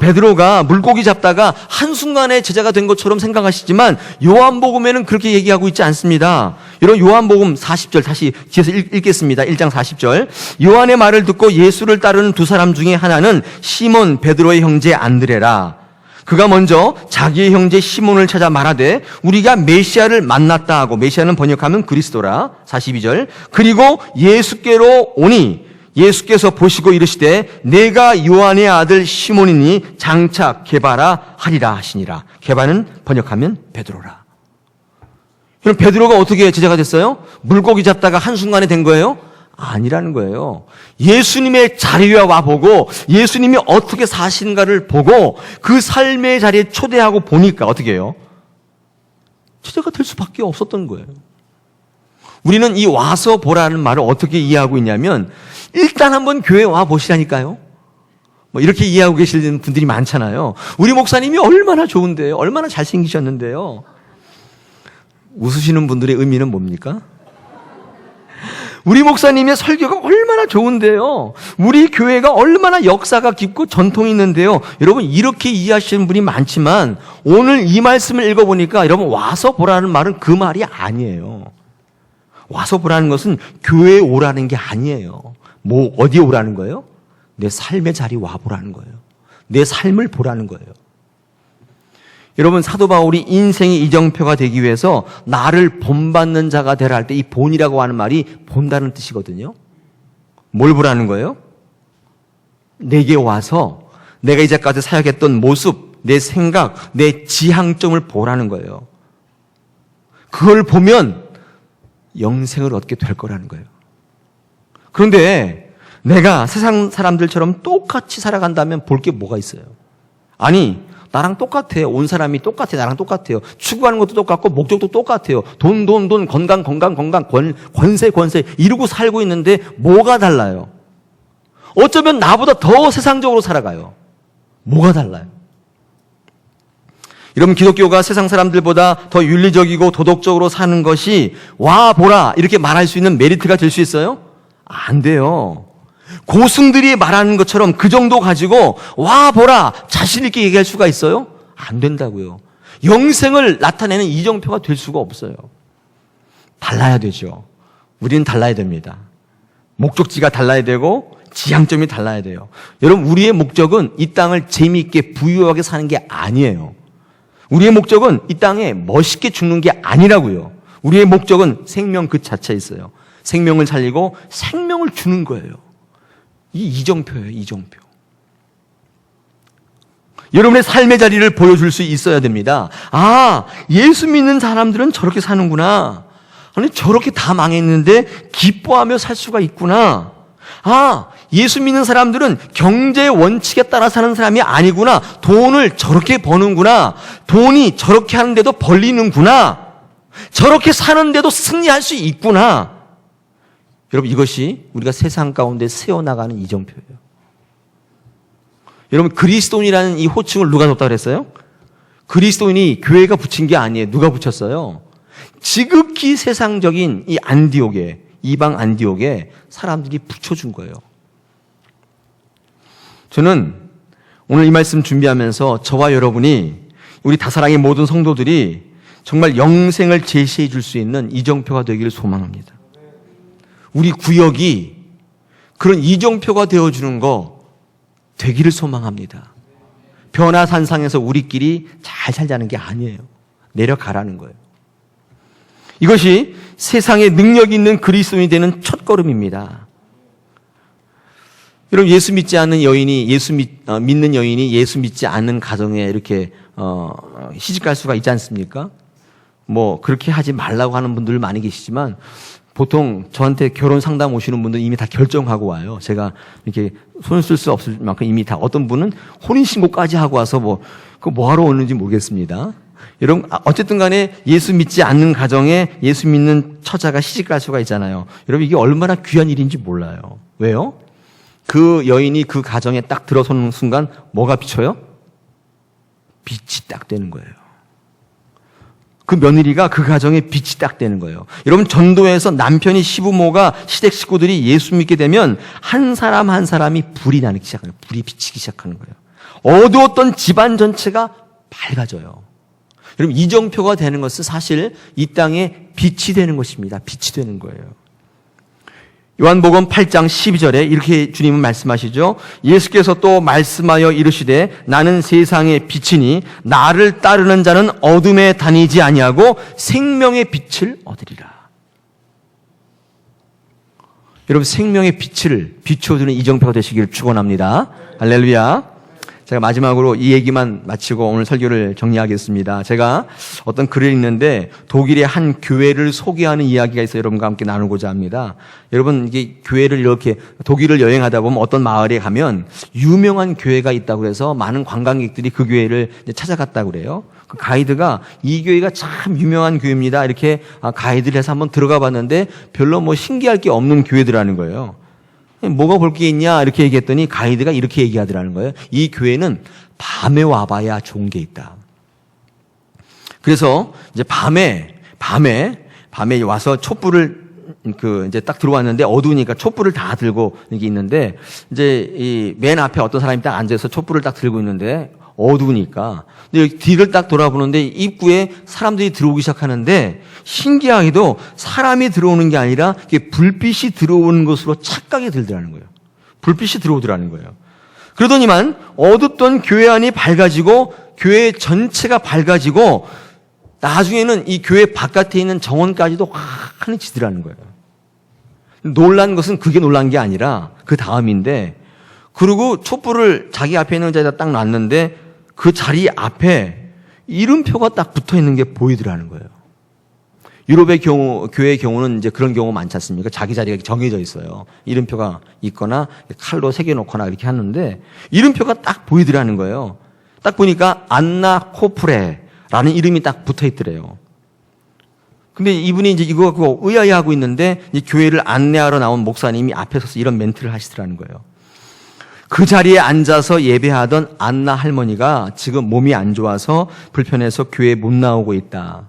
베드로가 물고기 잡다가 한순간에 제자가 된 것처럼 생각하시지만 요한복음에는 그렇게 얘기하고 있지 않습니다. 여러분, 요한복음 40절 다시 뒤에서 읽겠습니다. 1장 40절. 요한의 말을 듣고 예수를 따르는 두 사람 중에 하나는 시몬 베드로의 형제 안드레라. 그가 먼저 자기의 형제 시몬을 찾아 말하되 우리가 메시아를 만났다 하고, 메시아는 번역하면 그리스도라. 42절. 그리고 예수께로 오니 예수께서 보시고 이르시되 내가 요한의 아들 시몬이니 장차 게바라 하리라 하시니라. 게바는 번역하면 베드로라. 그럼 베드로가 어떻게 제자가 됐어요? 물고기 잡다가 한순간에 된 거예요? 아니라는 거예요. 예수님의 자리에 와보고 예수님이 어떻게 사시는가를 보고 그 삶의 자리에 초대하고 보니까 어떻게 해요? 제자가 될 수밖에 없었던 거예요. 우리는 이 와서 보라는 말을 어떻게 이해하고 있냐면 일단 한번 교회에 와 보시라니까요. 뭐 이렇게 이해하고 계시는 분들이 많잖아요. 우리 목사님이 얼마나 좋은데요. 얼마나 잘생기셨는데요. 웃으시는 분들의 의미는 뭡니까? 우리 목사님의 설교가 얼마나 좋은데요. 우리 교회가 얼마나 역사가 깊고 전통이 있는데요. 여러분 이렇게 이해하시는 분이 많지만 오늘 이 말씀을 읽어보니까 여러분 와서 보라는 말은 그 말이 아니에요. 와서 보라는 것은 교회에 오라는 게 아니에요. 뭐 어디에 오라는 거예요? 내 삶의 자리 와보라는 거예요. 내 삶을 보라는 거예요. 여러분 사도 바울이 인생의 이정표가 되기 위해서 나를 본받는 자가 되라 할 때 이 본이라고 하는 말이 본다는 뜻이거든요. 뭘 보라는 거예요? 내게 와서 내가 이제까지 사역했던 모습, 내 생각, 내 지향점을 보라는 거예요. 그걸 보면 영생을 얻게 될 거라는 거예요. 그런데 내가 세상 사람들처럼 똑같이 살아간다면 볼 게 뭐가 있어요? 아니 나랑 똑같아요. 온 사람이 똑같아요. 나랑 똑같아요. 추구하는 것도 똑같고 목적도 똑같아요. 돈, 건강, 권세 이루고 살고 있는데 뭐가 달라요? 어쩌면 나보다 더 세상적으로 살아가요. 뭐가 달라요? 여러분 기독교가 세상 사람들보다 더 윤리적이고 도덕적으로 사는 것이 와 보라 이렇게 말할 수 있는 메리트가 될 수 있어요? 안 돼요. 고승들이 말하는 것처럼 그 정도 가지고 와 보라 자신 있게 얘기할 수가 있어요? 안 된다고요. 영생을 나타내는 이정표가 될 수가 없어요. 달라야 되죠. 우리는 달라야 됩니다. 목적지가 달라야 되고 지향점이 달라야 돼요. 여러분 우리의 목적은 이 땅을 재미있게 부유하게 사는 게 아니에요. 우리의 목적은 이 땅에 멋있게 죽는 게 아니라고요. 우리의 목적은 생명 그 자체에 있어요. 생명을 살리고 생명을 주는 거예요. 이 이정표예요, 이정표. 여러분의 삶의 자리를 보여줄 수 있어야 됩니다. 아, 예수 믿는 사람들은 저렇게 사는구나. 아니, 저렇게 다 망했는데 기뻐하며 살 수가 있구나. 아, 예수 믿는 사람들은 경제의 원칙에 따라 사는 사람이 아니구나. 돈을 저렇게 버는구나. 돈이 저렇게 하는데도 벌리는구나. 저렇게 사는데도 승리할 수 있구나. 여러분 이것이 우리가 세상 가운데 세워나가는 이정표예요. 여러분 그리스도인이라는 이 호칭을 누가 줬다고 그랬어요? 그리스도인이 교회가 붙인 게 아니에요. 누가 붙였어요? 지극히 세상적인 이 안디옥에, 이방 안디옥에 사람들이 붙여준 거예요. 저는 오늘 이 말씀 준비하면서 저와 여러분이 우리 다사랑의 모든 성도들이 정말 영생을 제시해 줄 수 있는 이정표가 되기를 소망합니다. 우리 구역이 그런 이정표가 되어주는 거 되기를 소망합니다. 변화산상에서 우리끼리 잘 살자는 게 아니에요. 내려가라는 거예요. 이것이 세상에 능력 있는 그리스도인이 되는 첫걸음입니다. 여러분 예수 믿지 않는 여인이 믿는 여인이 예수 믿지 않는 가정에 이렇게 시집갈 수가 있지 않습니까? 뭐 그렇게 하지 말라고 하는 분들 많이 계시지만 보통 저한테 결혼 상담 오시는 분들 이미 다 결정하고 와요. 제가 이렇게 손을 쓸 수 없을 만큼 이미 다 어떤 분은 혼인신고까지 하고 와서 뭐 하러 오는지 모르겠습니다. 여러분 어쨌든 간에 예수 믿지 않는 가정에 예수 믿는 처자가 시집갈 수가 있잖아요. 여러분 이게 얼마나 귀한 일인지 몰라요. 왜요? 그 여인이 그 가정에 딱 들어서는 순간 뭐가 비쳐요? 빛이 딱 되는 거예요. 그 며느리가 그 가정에 빛이 딱 되는 거예요. 여러분 전도에서 남편이 시부모가 시댁 식구들이 예수 믿게 되면 한 사람 한 사람이 불이 나기 시작하는 거예요. 불이 비치기 시작하는 거예요. 어두웠던 집안 전체가 밝아져요. 여러분 이정표가 되는 것은 사실 이 땅에 빛이 되는 것입니다. 빛이 되는 거예요. 요한복음 8장 12절에 이렇게 주님은 말씀하시죠. 예수께서 또 말씀하여 이르시되 나는 세상의 빛이니 나를 따르는 자는 어둠에 다니지 아니하고 생명의 빛을 얻으리라. 여러분 생명의 빛을 비춰주는 이정표가 되시기를 축원합니다. 할렐루야. 제가 마지막으로 이 얘기만 마치고 오늘 설교를 정리하겠습니다. 제가 어떤 글을 읽는데 독일의 한 교회를 소개하는 이야기가 있어서 여러분과 함께 나누고자 합니다. 여러분 이게 교회를 이렇게 독일을 여행하다 보면 어떤 마을에 가면 유명한 교회가 있다고 해서 많은 관광객들이 그 교회를 찾아갔다고 그래요. 그 가이드가 이 교회가 참 유명한 교회입니다. 이렇게 가이드를 해서 한번 들어가 봤는데 별로 뭐 신기할 게 없는 교회더라는 거예요. 뭐가 볼 게 있냐 이렇게 얘기했더니 가이드가 이렇게 얘기하더라는 거예요. 이 교회는 밤에 와봐야 좋은 게 있다. 그래서 이제 밤에 와서 촛불을 이제 딱 들어왔는데 어두우니까 촛불을 다 들고 이게 있는데 이제 이 맨 앞에 어떤 사람이 딱 앉아서 촛불을 딱 들고 있는데 어두우니까 근데 뒤를 딱 돌아보는데 입구에 사람들이 들어오기 시작하는데 신기하게도 사람이 들어오는 게 아니라 불빛이 들어오는 것으로 착각이 들더라는 거예요. 불빛이 들어오더라는 거예요. 그러더니만 어둡던 교회 안이 밝아지고 교회 전체가 밝아지고 나중에는 이 교회 바깥에 있는 정원까지도 환해지더라는 거예요. 놀란 것은 그게 놀란 게 아니라 그 다음인데 그리고 촛불을 자기 앞에 있는 자리에다 딱 놨는데 그 자리 앞에 이름표가 딱 붙어 있는 게 보이더라는 거예요. 유럽의 교회의 경우는 이제 그런 경우 많지 않습니까? 자기 자리가 정해져 있어요. 이름표가 있거나 칼로 새겨놓거나 이렇게 하는데 이름표가 딱 보이더라는 거예요. 딱 보니까 안나 코프레라는 이름이 딱 붙어 있더래요. 근데 이분이 이제 이거 갖고 의아해하고 있는데 이제 교회를 안내하러 나온 목사님이 앞에 서서 이런 멘트를 하시더라는 거예요. 그 자리에 앉아서 예배하던 안나 할머니가 지금 몸이 안 좋아서 불편해서 교회에 못 나오고 있다.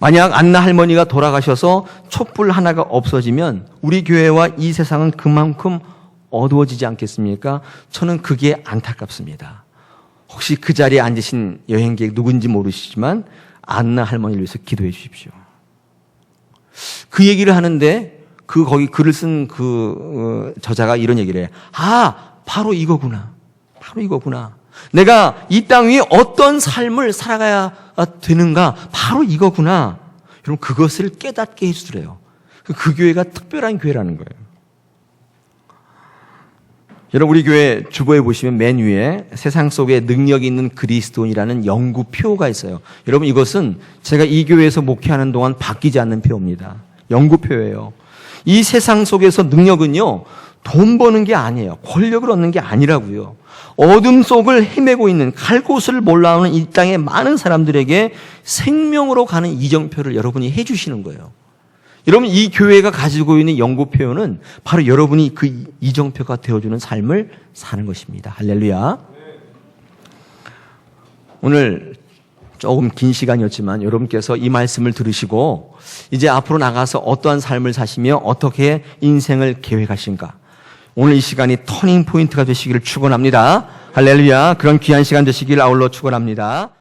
만약 안나 할머니가 돌아가셔서 촛불 하나가 없어지면 우리 교회와 이 세상은 그만큼 어두워지지 않겠습니까? 저는 그게 안타깝습니다. 혹시 그 자리에 앉으신 여행객 누군지 모르시지만 안나 할머니를 위해서 기도해 주십시오. 그 얘기를 하는데 거기 글을 쓴 저자가 이런 얘기를 해요. 바로 이거구나. 바로 이거구나. 내가 이 땅 위에 어떤 삶을 살아가야 되는가. 바로 이거구나. 여러분, 그것을 깨닫게 해주더래요. 그 교회가 특별한 교회라는 거예요. 여러분, 우리 교회 주보에 보시면 맨 위에 세상 속에 능력이 있는 그리스도인이라는 영구표가 있어요. 여러분, 이것은 제가 이 교회에서 목회하는 동안 바뀌지 않는 표입니다. 영구표예요. 이 세상 속에서 능력은요, 돈 버는 게 아니에요. 권력을 얻는 게 아니라고요. 어둠 속을 헤매고 있는 갈 곳을 몰라오는 이 땅의 많은 사람들에게 생명으로 가는 이정표를 여러분이 해주시는 거예요. 여러분, 이 교회가 가지고 있는 영구표는 바로 여러분이 그 이정표가 되어주는 삶을 사는 것입니다. 할렐루야. 오늘 조금 긴 시간이었지만 여러분께서 이 말씀을 들으시고 이제 앞으로 나가서 어떠한 삶을 사시며 어떻게 인생을 계획하신가. 오늘 이 시간이 터닝 포인트가 되시기를 축원합니다. 할렐루야. 그런 귀한 시간 되시길 아울러 축원합니다.